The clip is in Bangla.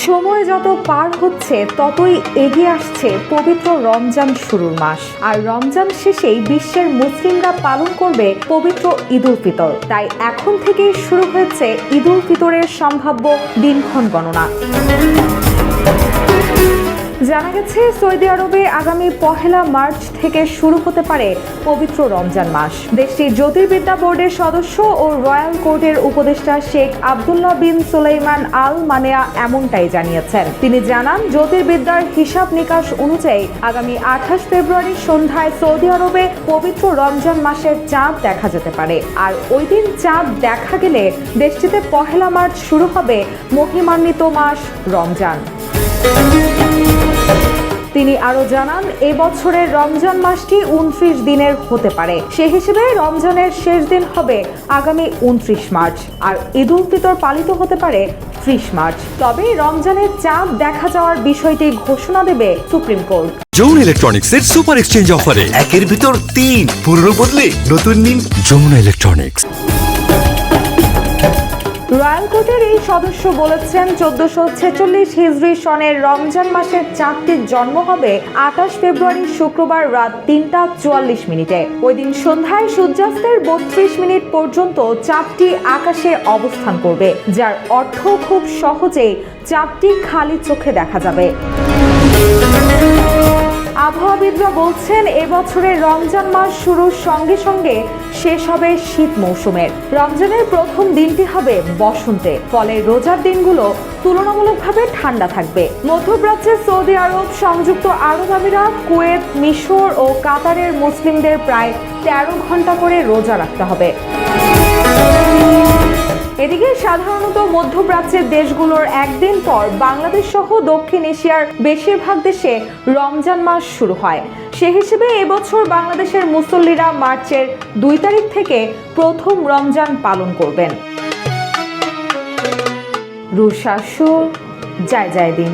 সময় যত পার হচ্ছে ততই এগিয়ে আসছে পবিত্র রমজান শুরুর মাস। আর রমজান শেষেই বিশ্বের মুসলিমরা পালন করবে পবিত্র ঈদ উল ফিতর। তাই এখন থেকেই শুরু হয়েছে ঈদ উল ফিতরের সম্ভাব্য দিনক্ষণ গণনা। জানা গেছে সৌদি আরবে আগামী 1 মার্চ থেকে শুরু হতে পারে পবিত্র রমজান মাস। দেশটির জ্যোতির্বিদ্যা বোর্ডের সদস্য ও রয়্যাল কোর্টের উপদেষ্টা শেখ আবদুল্লাহ বিন সুলাইমান আল মানেয়া এমনটাই জানিয়েছেন। তিনি জানান, জ্যোতির্বিদ্যার হিসাব নিকাশ অনুযায়ী আগামী 28 ফেব্রুয়ারি সন্ধ্যায় সৌদি আরবে পবিত্র রমজান মাসের চাঁদ দেখা যেতে পারে। আর ওই দিন চাঁদ দেখা গেলে দেশটিতে 1 মার্চ শুরু হবে মহিমান্বিত মাস রমজান। তিনি আরো জানান, এবছরের রমজান মাসটি 29 দিনের হতে পারে। সে হিসেবে রমজানের শেষ দিন হবে আগামী 29 মার্চ, আর ঈদ উল ফিতর পালিত হতে পারে 30 মার্চ। তবে রমজানের চাঁদ দেখা যাওয়ার বিষয়টি ঘোষণা দেবে সুপ্রিম কোর্ট। যমুনা ইলেকট্রনিক্সের সুপার এক্সচেঞ্জ অফারে 1-এর ভিতর 3 পুরনো বদলে নতুন নিন। যমুনা ইলেকট্রনিক্স। রয়্যাল কোর্টের এই সদস্য বলেছেন, 1446 হিজরি সনের রমজান মাসের চাঁদটির জন্ম হবে 28 ফেব্রুয়ারি শুক্রবার রাত 3:44। ওই দিন সন্ধ্যায় সূর্যাস্তের 32 মিনিট পর্যন্ত চাঁদটি আকাশে অবস্থান করবে, যার অর্থ খুব সহজেই চাঁদটি খালি চোখে দেখা যাবে। আবহাওয়াবিদরা বলছেন, এবছরের রমজান মাস শুরুর সঙ্গে সঙ্গে শেষ হবে শীত মৌসুমের। রমজানের প্রথম দিনটি হবে বসন্তে, ফলে রোজার দিনগুলো তুলনামূলকভাবে ঠান্ডা থাকবে। মধ্যপ্রাচ্যের সৌদি আরব, সংযুক্ত আরব আমিরাত, কুয়েত, মিশর ও কাতারের মুসলিমদের প্রায় 13 ঘন্টা করে রোজা রাখতে হবে। এদিকে সাধারণত মধ্যপ্রাচ্যের দেশগুলোর একদিন পর বাংলাদেশ সহ দক্ষিণ এশিয়ার বেশিরভাগ দেশে রমজান মাস শুরু হয়। সে হিসেবে এবছর বাংলাদেশের মুসল্লিরা মার্চের 2 তারিখ থেকে প্রথম রমজান পালন করবেন। রুশাসু জয় জয় দিন।